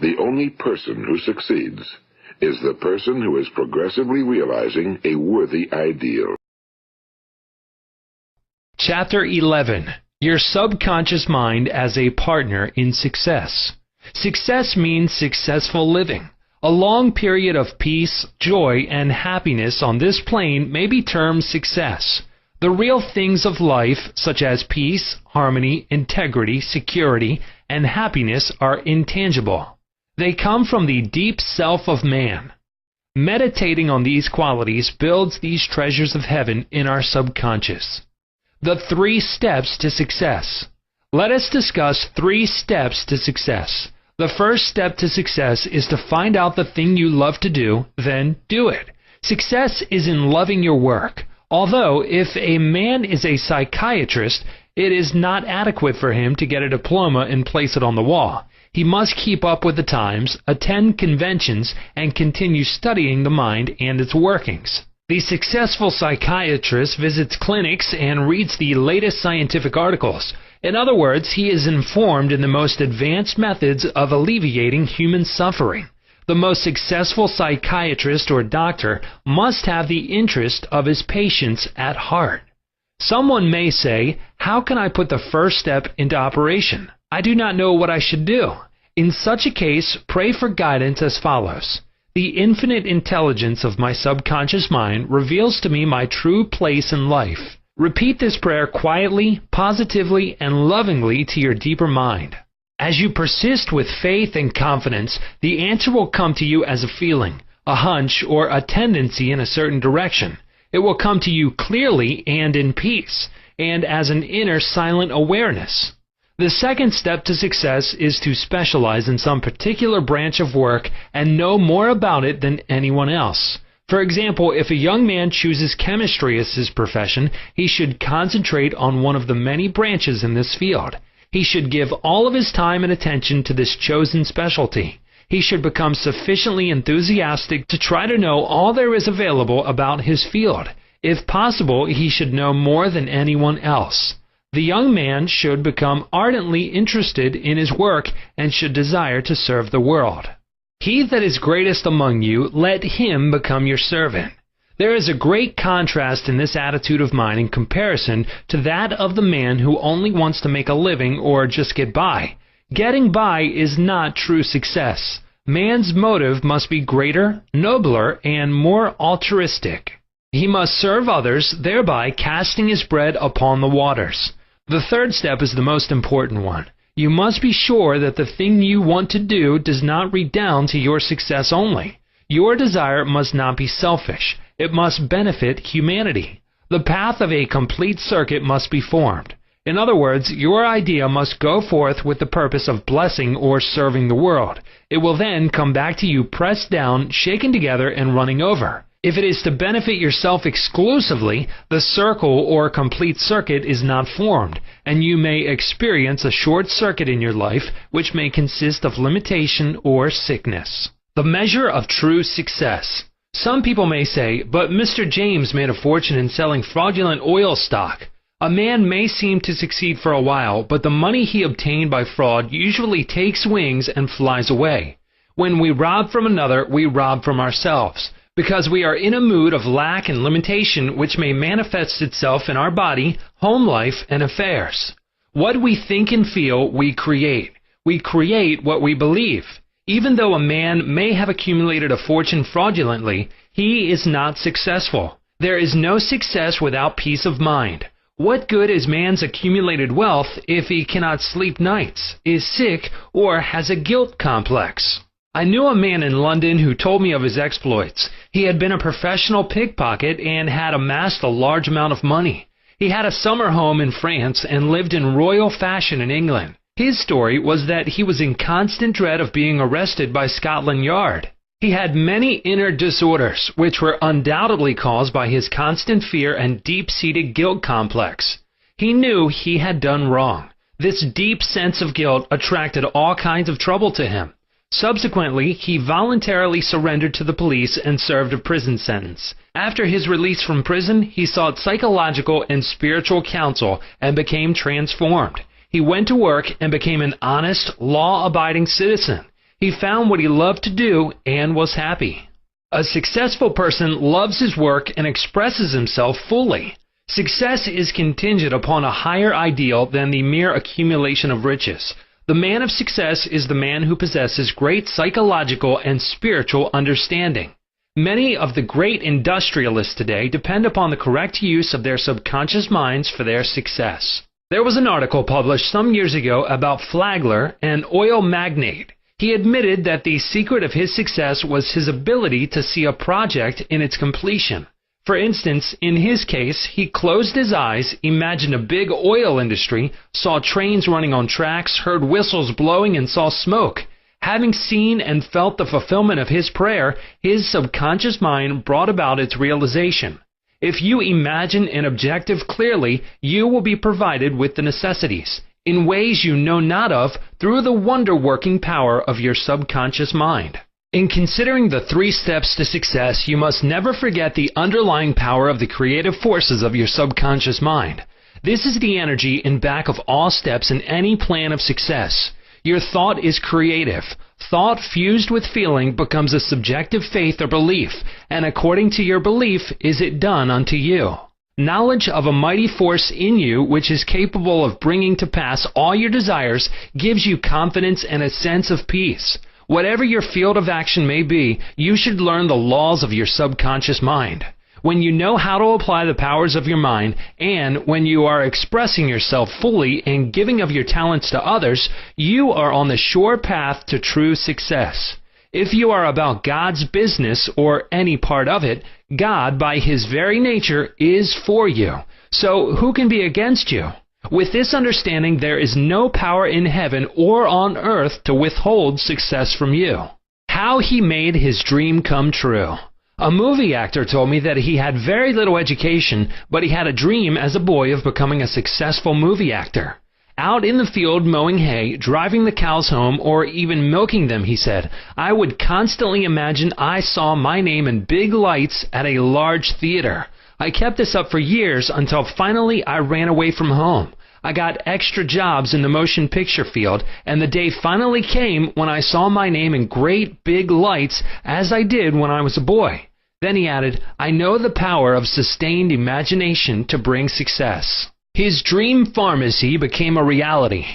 The only person who succeeds is the person who is progressively realizing a worthy ideal. Chapter 11. Your subconscious mind as a partner in success. Success means successful living. A long period of peace, joy, and happiness on this plane may be termed success. The real things of life, such as peace, harmony, integrity, security, and happiness, are intangible. They come from the deep self of man. Meditating on these qualities builds these treasures of heaven in our subconscious. The 3 steps to success. Let us discuss 3 steps to success. The first step to success is to find out the thing you love to do, then do it. Success is in loving your work. Although, if a man is a psychiatrist, it is not adequate for him to get a diploma and place it on the wall. He must keep up with the times, attend conventions, and continue studying the mind and its workings. The successful psychiatrist visits clinics and reads the latest scientific articles. In other words, he is informed in the most advanced methods of alleviating human suffering. The most successful psychiatrist or doctor must have the interest of his patients at heart. Someone may say, how can I put the first step into operation? I do not know what I should do. In such a case, pray for guidance as follows. The infinite intelligence of my subconscious mind reveals to me my true place in life. Repeat this prayer quietly, positively, and lovingly to your deeper mind. As you persist with faith and confidence, the answer will come to you as a feeling, a hunch, or a tendency in a certain direction. It will come to you clearly and in peace, and as an inner silent awareness. The second step to success is to specialize in some particular branch of work and know more about it than anyone else. For example, if a young man chooses chemistry as his profession, he should concentrate on one of the many branches in this field. He should give all of his time and attention to this chosen specialty. He should become sufficiently enthusiastic to try to know all there is available about his field. If possible, he should know more than anyone else. The young man should become ardently interested in his work and should desire to serve the world. He that is greatest among you, let him become your servant. There is a great contrast in this attitude of mind in comparison to that of the man who only wants to make a living or just get by. Getting by is not true success. Man's motive must be greater, nobler, and more altruistic. He must serve others, thereby casting his bread upon the waters. The third step is the most important one. You must be sure that the thing you want to do does not redound to your success only. Your desire must not be selfish. It must benefit humanity. The path of a complete circuit must be formed. In other words, your idea must go forth with the purpose of blessing or serving the world. It will then come back to you pressed down, shaken together, and running over. If it is to benefit yourself exclusively, the circle or complete circuit is not formed, and you may experience a short circuit in your life, which may consist of limitation or sickness. The measure of true success. Some people may say, but Mr. James made a fortune in selling fraudulent oil stock. A man may seem to succeed for a while, but the money he obtained by fraud usually takes wings and flies away. When we rob from another, we rob from ourselves, because we are in a mood of lack and limitation which may manifest itself in our body, home life, and affairs. What we think and feel, we create. We create what we believe. Even though a man may have accumulated a fortune fraudulently, he is not successful. There is no success without peace of mind. What good is man's accumulated wealth if he cannot sleep nights, is sick, or has a guilt complex? I knew a man in London who told me of his exploits. He had been a professional pickpocket and had amassed a large amount of money. He had a summer home in France and lived in royal fashion in England. His story was that he was in constant dread of being arrested by Scotland Yard. He had many inner disorders, which were undoubtedly caused by his constant fear and deep-seated guilt complex. He knew he had done wrong. This deep sense of guilt attracted all kinds of trouble to him. Subsequently, he voluntarily surrendered to the police and served a prison sentence. After his release from prison, he sought psychological and spiritual counsel and became transformed. He went to work and became an honest, law-abiding citizen. He found what he loved to do and was happy. A successful person loves his work and expresses himself fully. Success is contingent upon a higher ideal than the mere accumulation of riches. The man of success is the man who possesses great psychological and spiritual understanding. Many of the great industrialists today depend upon the correct use of their subconscious minds for their success. There was an article published some years ago about Flagler, an oil magnate. He admitted that the secret of his success was his ability to see a project in its completion. For instance, in his case, he closed his eyes, imagined a big oil industry, saw trains running on tracks, heard whistles blowing, and saw smoke. Having seen and felt the fulfillment of his prayer, his subconscious mind brought about its realization. If you imagine an objective clearly, you will be provided with the necessities, in ways you know not of, through the wonder-working power of your subconscious mind. In considering the 3 steps to success, you must never forget the underlying power of the creative forces of your subconscious mind. This is the energy in back of all steps in any plan of success. Your thought is creative. Thought fused with feeling becomes a subjective faith or belief, and according to your belief is it done unto you. Knowledge of a mighty force in you which is capable of bringing to pass all your desires gives you confidence and a sense of peace. Whatever your field of action may be, you should learn the laws of your subconscious mind. When you know how to apply the powers of your mind, and when you are expressing yourself fully and giving of your talents to others, you are on the sure path to true success. If you are about God's business or any part of it, God, by His very nature, is for you. So who can be against you? With this understanding, there is no power in heaven or on earth to withhold success from you. How he made his dream come true. A movie actor told me that he had very little education, but he had a dream as a boy of becoming a successful movie actor. Out in the field mowing hay, driving the cows home, or even milking them, he said, I would constantly imagine I saw my name in big lights at a large theater. I kept this up for years until finally I ran away from home. I got extra jobs in the motion picture field, and the day finally came when I saw my name in great big lights as I did when I was a boy. Then he added, I know the power of sustained imagination to bring success. His dream pharmacy became a reality.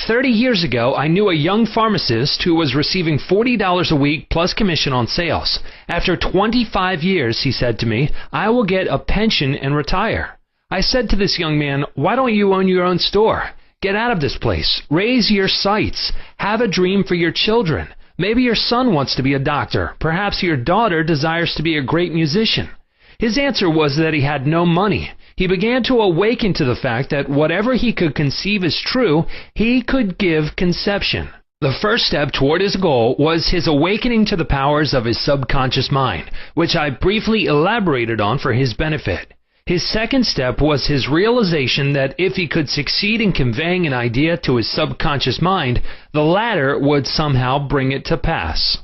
30 years ago, I knew a young pharmacist who was receiving $40 a week plus commission on sales. After 25 years, he said to me, I will get a pension and retire. I said to this young man, why don't you own your own store? Get out of this place. Raise your sights. Have a dream for your children. Maybe your son wants to be a doctor. Perhaps your daughter desires to be a great musician. His answer was that he had no money. He began to awaken to the fact that whatever he could conceive as true, he could give conception. The first step toward his goal was his awakening to the powers of his subconscious mind, which I briefly elaborated on for his benefit. His second step was his realization that if he could succeed in conveying an idea to his subconscious mind, the latter would somehow bring it to pass.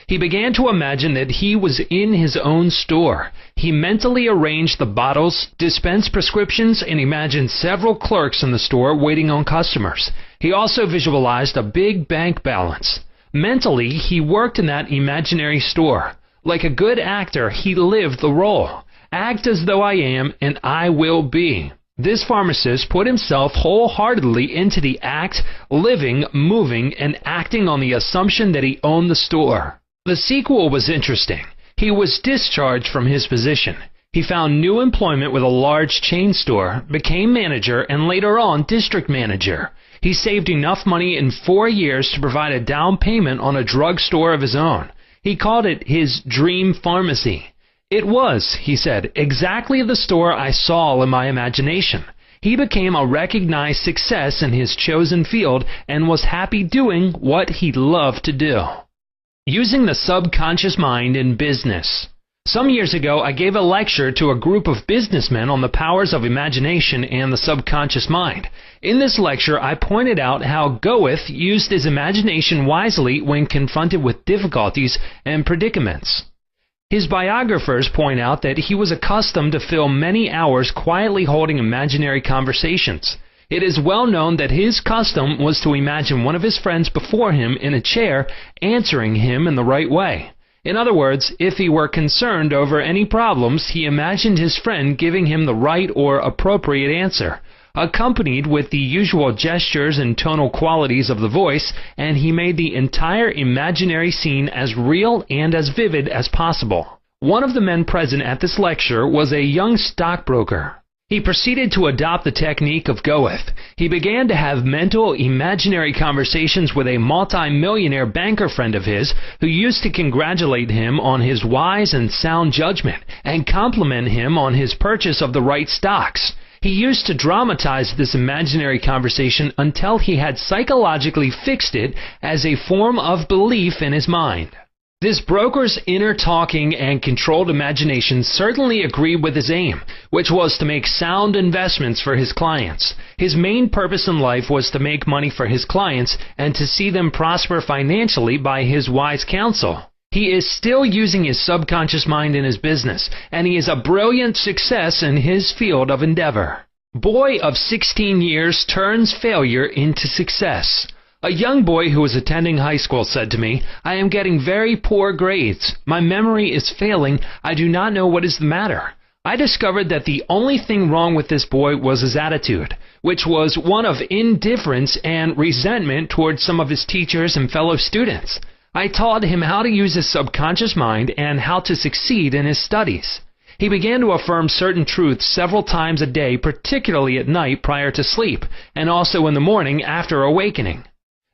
He began to imagine that he was in his own store. He mentally arranged the bottles, dispensed prescriptions, and imagined several clerks in the store waiting on customers. He also visualized a big bank balance. Mentally, he worked in that imaginary store. Like a good actor, he lived the role. Act as though I am, and I will be. This pharmacist put himself wholeheartedly into the act, living, moving, and acting on the assumption that he owned the store. The sequel was interesting. He was discharged from his position. He found new employment with a large chain store, became manager, and later on district manager. He saved enough money in 4 years to provide a down payment on a drug store of his own. He called it his dream pharmacy. It was, he said, exactly the store I saw in my imagination. He became a recognized success in his chosen field and was happy doing what he loved to do. Using the subconscious mind in business. Some years ago, I gave a lecture to a group of businessmen on the powers of imagination and the subconscious mind. In this lecture, I pointed out how Goethe used his imagination wisely when confronted with difficulties and predicaments. His biographers point out that he was accustomed to fill many hours quietly holding imaginary conversations. It is well known that his custom was to imagine one of his friends before him in a chair answering him in the right way. In other words, if he were concerned over any problems, he imagined his friend giving him the right or appropriate answer, accompanied with the usual gestures and tonal qualities of the voice, and he made the entire imaginary scene as real and as vivid as possible. One of the men present at this lecture was a young stockbroker. He proceeded to adopt the technique of Goethe. He began to have mental, imaginary conversations with a multi-millionaire banker friend of his who used to congratulate him on his wise and sound judgment and compliment him on his purchase of the right stocks. He used to dramatize this imaginary conversation until he had psychologically fixed it as a form of belief in his mind. This broker's inner talking and controlled imagination certainly agreed with his aim, which was to make sound investments for his clients. His main purpose in life was to make money for his clients and to see them prosper financially by his wise counsel. He is still using his subconscious mind in his business, and he is a brilliant success in his field of endeavor. Boy of 16 years turns failure into success. A young boy who was attending high school said to me, "I am getting very poor grades. My memory is failing. I do not know what is the matter." I discovered that the only thing wrong with this boy was his attitude, which was one of indifference and resentment towards some of his teachers and fellow students. I taught him how to use his subconscious mind and how to succeed in his studies. He began to affirm certain truths several times a day, particularly at night prior to sleep, and also in the morning after awakening.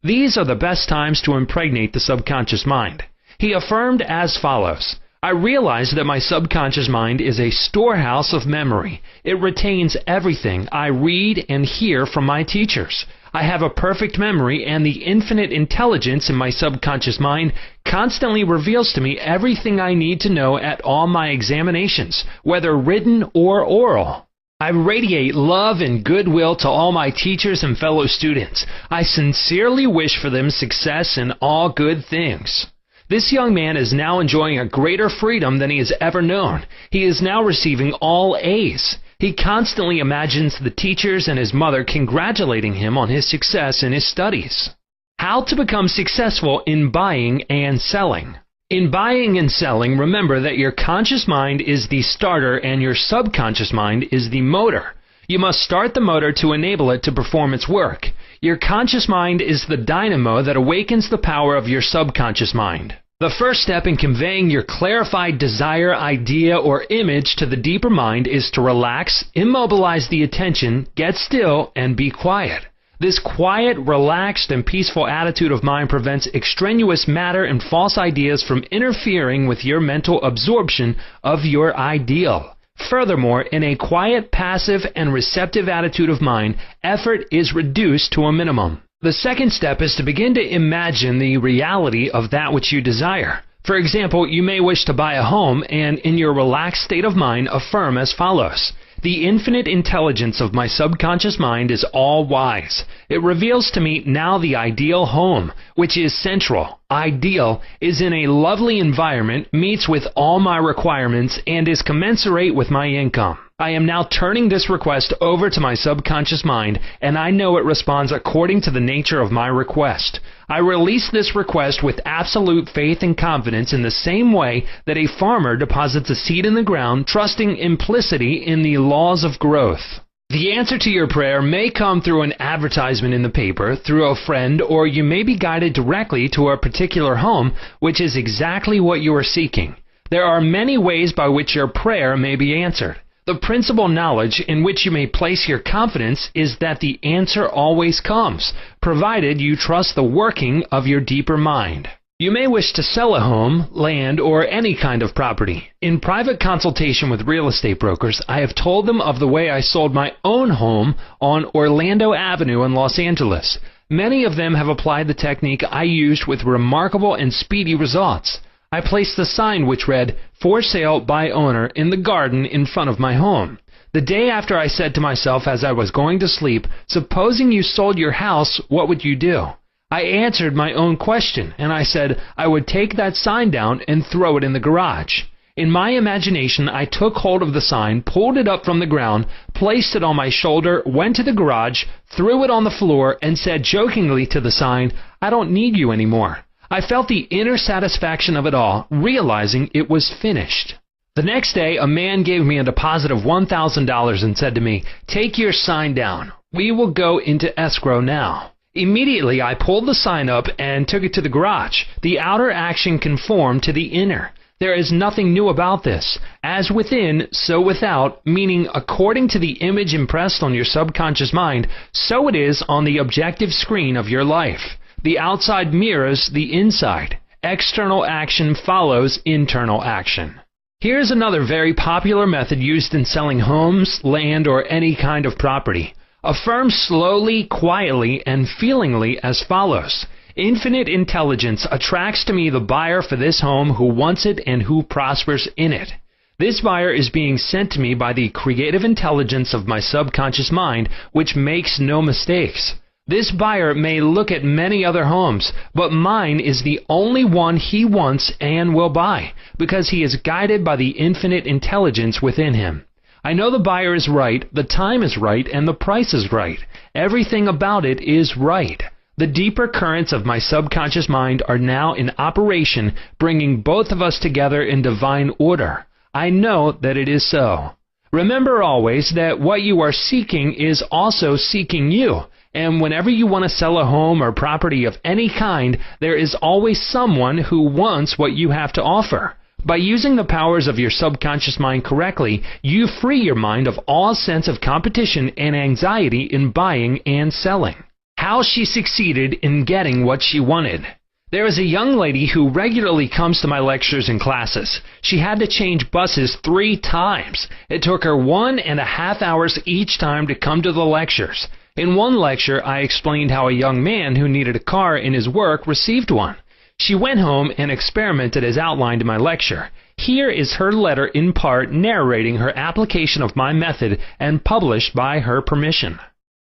These are the best times to impregnate the subconscious mind. He affirmed as follows: "I realize that my subconscious mind is a storehouse of memory. It retains everything I read and hear from my teachers. I have a perfect memory, and the infinite intelligence in my subconscious mind constantly reveals to me everything I need to know at all my examinations, whether written or oral. I radiate love and goodwill to all my teachers and fellow students. I sincerely wish for them success in all good things." This young man is now enjoying a greater freedom than he has ever known. He is now receiving all A's. He constantly imagines the teachers and his mother congratulating him on his success in his studies. How to become successful in buying and selling. In buying and selling, remember that your conscious mind is the starter and your subconscious mind is the motor. You must start the motor to enable it to perform its work. Your conscious mind is the dynamo that awakens the power of your subconscious mind. The first step in conveying your clarified desire, idea, or image to the deeper mind is to relax, immobilize the attention, get still, and be quiet. This quiet, relaxed, and peaceful attitude of mind prevents extraneous matter and false ideas from interfering with your mental absorption of your ideal. Furthermore, in a quiet, passive, and receptive attitude of mind, effort is reduced to a minimum. The second step is to begin to imagine the reality of that which you desire. For example, you may wish to buy a home, and in your relaxed state of mind, affirm as follows: "The infinite intelligence of my subconscious mind is all-wise. It reveals to me now the ideal home, which is central, ideal, is in a lovely environment, meets with all my requirements, and is commensurate with my income. I am now turning this request over to my subconscious mind, and I know it responds according to the nature of my request. I release this request with absolute faith and confidence in the same way that a farmer deposits a seed in the ground, trusting implicitly in the laws of growth." The answer to your prayer may come through an advertisement in the paper, through a friend, or you may be guided directly to a particular home, which is exactly what you are seeking. There are many ways by which your prayer may be answered. The principal knowledge in which you may place your confidence is that the answer always comes, provided you trust the working of your deeper mind. You may wish to sell a home, land, or any kind of property. In private consultation with real estate brokers, I have told them of the way I sold my own home on Orlando Avenue in Los Angeles. Many of them have applied the technique I used with remarkable and speedy results. I placed a sign which read, "For sale by owner," in the garden in front of my home. The day after, I said to myself as I was going to sleep, "Supposing you sold your house, what would you do?" I answered my own question, and I said I would take that sign down and throw it in the garage. In my imagination, I took hold of the sign, pulled it up from the ground, placed it on my shoulder, went to the garage, threw it on the floor, and said jokingly to the sign, "I don't need you anymore." I felt the inner satisfaction of it all, realizing it was finished. The next day, a man gave me a deposit of $1,000 and said to me, "Take your sign down. We will go into escrow now." Immediately, I pulled the sign up and took it to the garage. The outer action conformed to the inner. There is nothing new about this. As within, so without, meaning according to the image impressed on your subconscious mind, so it is on the objective screen of your life. The outside mirrors the inside. External action follows internal action. Here's another very popular method used in selling homes, land, or any kind of property. Affirm slowly, quietly, and feelingly as follows. Infinite intelligence attracts to me the buyer for this home who wants it and who prospers in it. This buyer is being sent to me by the creative intelligence of my subconscious mind, which makes no mistakes. This buyer may look at many other homes, but mine is the only one he wants and will buy, because he is guided by the infinite intelligence within him. I know the buyer is right, the time is right, and the price is right. Everything about it is right. The deeper currents of my subconscious mind are now in operation, bringing both of us together in divine order. I know that it is so. Remember always that what you are seeking is also seeking you. And whenever you want to sell a home or property of any kind, there is always someone who wants what you have to offer. By using the powers of your subconscious mind correctly, you free your mind of all sense of competition and anxiety in buying and selling. How she succeeded in getting what she wanted. There is a young lady who regularly comes to my lectures and classes. She had to change buses 3 times. It took her 1.5 hours each time to come to the lectures. In one lecture, I explained how a young man who needed a car in his work received one. She went home and experimented as outlined in my lecture. Here is her letter in part narrating her application of my method and published by her permission.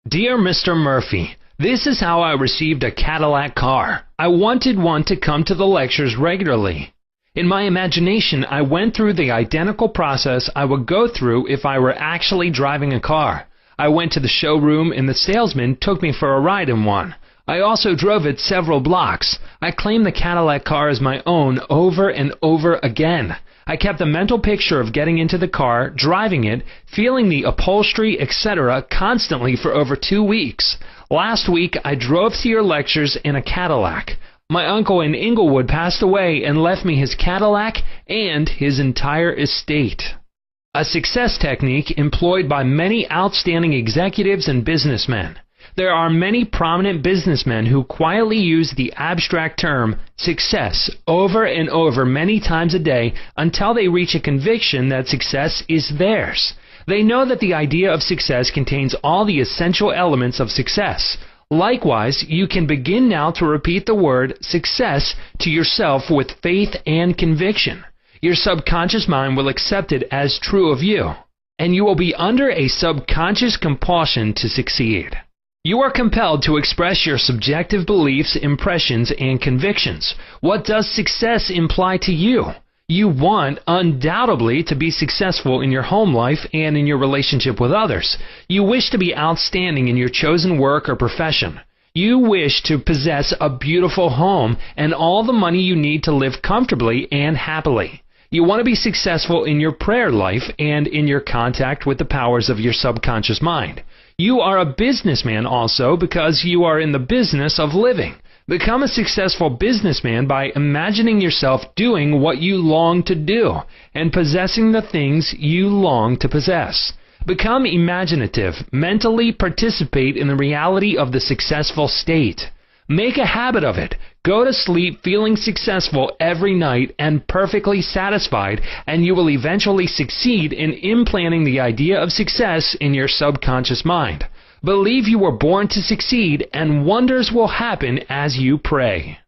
Dear Mr. Murphy, this is how I received a Cadillac car. I wanted one to come to the lectures regularly. In my imagination, I went through the identical process I would go through if I were actually driving a car. I went to the showroom and the salesman took me for a ride in one. I also drove it several blocks. I claimed the Cadillac car as my own over and over again. I kept a mental picture of getting into the car, driving it, feeling the upholstery, etc. constantly for over 2 weeks. Last week, I drove to your lectures in a Cadillac. My uncle in Inglewood passed away and left me his Cadillac and his entire estate. A success technique employed by many outstanding executives and businessmen. There are many prominent businessmen who quietly use the abstract term success over and over many times a day until they reach a conviction that success is theirs. They know that the idea of success contains all the essential elements of success. Likewise, you can begin now to repeat the word success to yourself with faith and conviction. Your subconscious mind will accept it as true of you, and you will be under a subconscious compulsion to succeed. You are compelled to express your subjective beliefs, impressions, and convictions. What does success imply to you? You want, undoubtedly, to be successful in your home life and in your relationship with others. You wish to be outstanding in your chosen work or profession. You wish to possess a beautiful home and all the money you need to live comfortably and happily. You want to be successful in your prayer life and in your contact with the powers of your subconscious mind. You are a businessman also because you are in the business of living. Become a successful businessman by imagining yourself doing what you long to do and possessing the things you long to possess. Become imaginative. Mentally participate in the reality of the successful state. Make a habit of it. Go to sleep feeling successful every night and perfectly satisfied, and you will eventually succeed in implanting the idea of success in your subconscious mind. Believe you were born to succeed, and wonders will happen as you pray.